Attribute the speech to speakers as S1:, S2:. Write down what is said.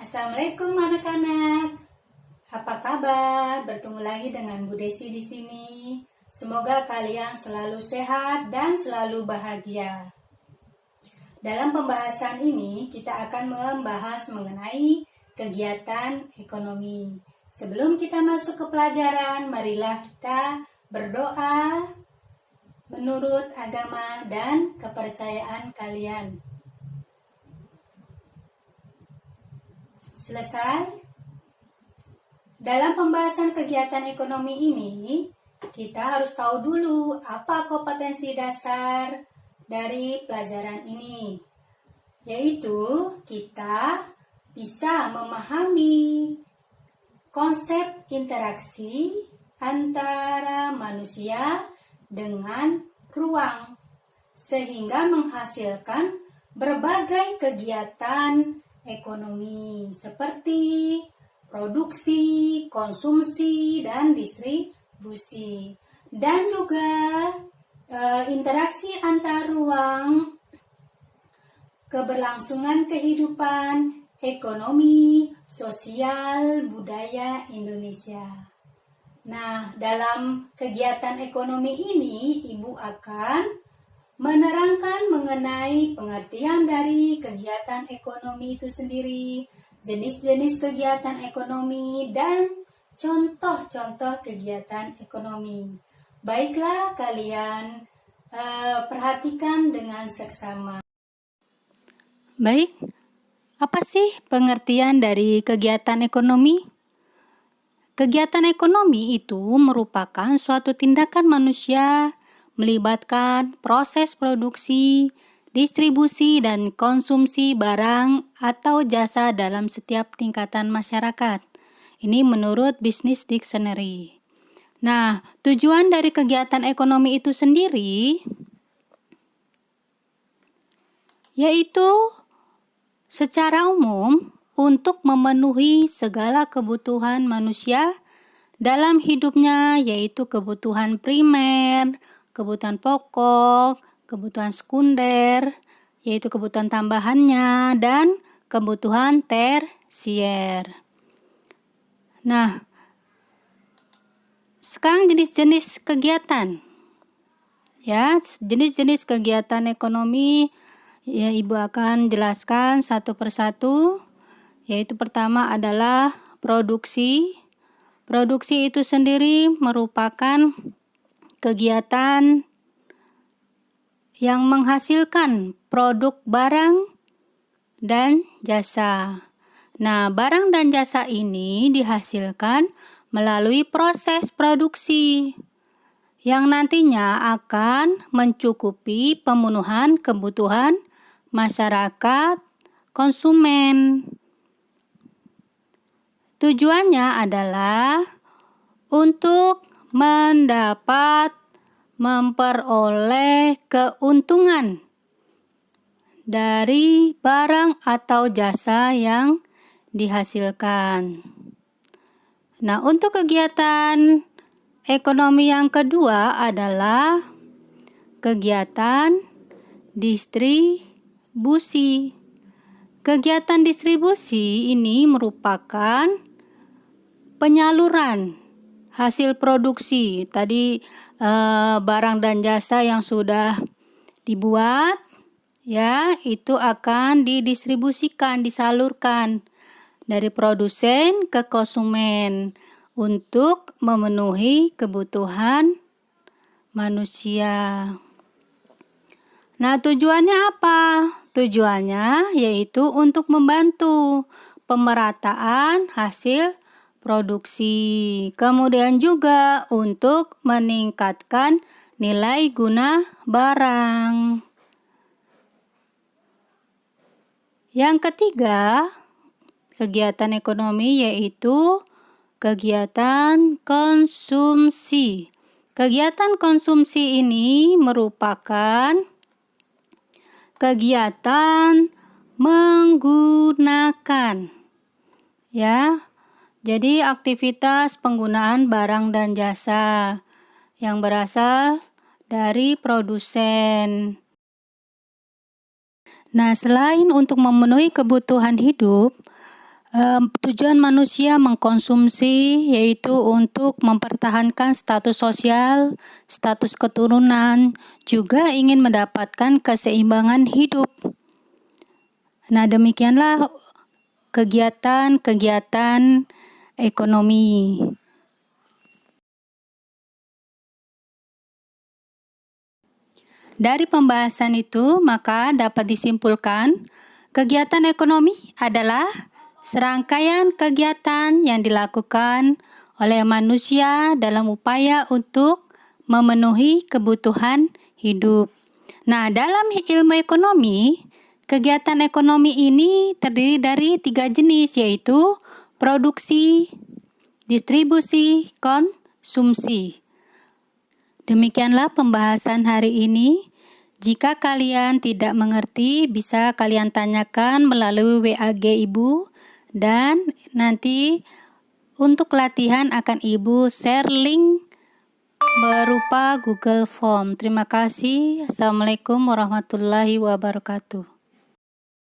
S1: Assalamualaikum anak-anak. Apa kabar? Bertemu lagi dengan Bu Desi di sini. Semoga kalian selalu sehat dan selalu bahagia. Dalam pembahasan ini kita akan membahas mengenai kegiatan ekonomi. Sebelum kita masuk ke pelajaran, marilah kita berdoa menurut agama dan kepercayaan kalian. Selesai. Dalam pembahasan kegiatan ekonomi ini, kita harus tahu dulu apa kompetensi dasar dari pelajaran ini, yaitu kita bisa memahami konsep interaksi antara manusia dengan ruang, sehingga menghasilkan berbagai kegiatan ekonomi seperti produksi, konsumsi, dan distribusi. Dan juga interaksi antar ruang, keberlangsungan kehidupan, ekonomi, sosial, budaya Indonesia. Nah, dalam kegiatan ekonomi ini, Ibu akan menerangkan mengenai pengertian dari kegiatan ekonomi itu sendiri, jenis-jenis kegiatan ekonomi, dan contoh-contoh kegiatan ekonomi. Baiklah, kalian perhatikan dengan seksama. Baik, apa sih pengertian dari kegiatan ekonomi? Kegiatan ekonomi itu merupakan suatu tindakan manusia melibatkan proses produksi, distribusi, dan konsumsi barang atau jasa dalam setiap tingkatan masyarakat. Ini menurut Business Dictionary. Nah, tujuan dari kegiatan ekonomi itu sendiri yaitu secara umum untuk memenuhi segala kebutuhan manusia dalam hidupnya, yaitu kebutuhan primer, kebutuhan pokok, kebutuhan sekunder, yaitu kebutuhan tambahannya, dan kebutuhan tersier. Nah, sekarang jenis-jenis kegiatan. Ya, jenis-jenis kegiatan ekonomi ya Ibu akan jelaskan satu persatu, yaitu pertama adalah produksi. Produksi itu sendiri merupakan kegiatan yang menghasilkan produk barang dan jasa. Nah, barang dan jasa ini dihasilkan melalui proses produksi yang nantinya akan mencukupi pemenuhan kebutuhan masyarakat konsumen. Tujuannya adalah untuk memperoleh keuntungan dari barang atau jasa yang dihasilkan. Nah, untuk kegiatan ekonomi yang kedua adalah kegiatan distribusi. Kegiatan distribusi ini merupakan penyaluran hasil produksi. Tadi barang dan jasa yang sudah dibuat ya itu akan didistribusikan, disalurkan dari produsen ke konsumen untuk memenuhi kebutuhan manusia. Nah, tujuannya apa? Tujuannya yaitu untuk membantu pemerataan hasil produksi, kemudian juga untuk meningkatkan nilai guna barang. Yang ketiga, kegiatan ekonomi yaitu kegiatan konsumsi. Kegiatan konsumsi ini merupakan kegiatan menggunakan ya. Jadi aktivitas penggunaan barang dan jasa yang berasal dari produsen. Nah, selain untuk memenuhi kebutuhan hidup, Tujuan manusia mengkonsumsi yaitu untuk mempertahankan status sosial, status keturunan, juga ingin mendapatkan keseimbangan hidup. Nah, demikianlah kegiatan-kegiatan ekonomi. Dari pembahasan itu, maka dapat disimpulkan, kegiatan ekonomi adalah serangkaian kegiatan yang dilakukan oleh manusia dalam upaya untuk memenuhi kebutuhan hidup. Nah, dalam ilmu ekonomi, kegiatan ekonomi ini terdiri dari 3 jenis, yaitu produksi, distribusi, konsumsi. Demikianlah pembahasan hari ini. Jika kalian tidak mengerti, bisa kalian tanyakan melalui WAG Ibu, dan nanti untuk latihan akan Ibu share link berupa Google Form. Terima kasih. Assalamualaikum warahmatullahi wabarakatuh.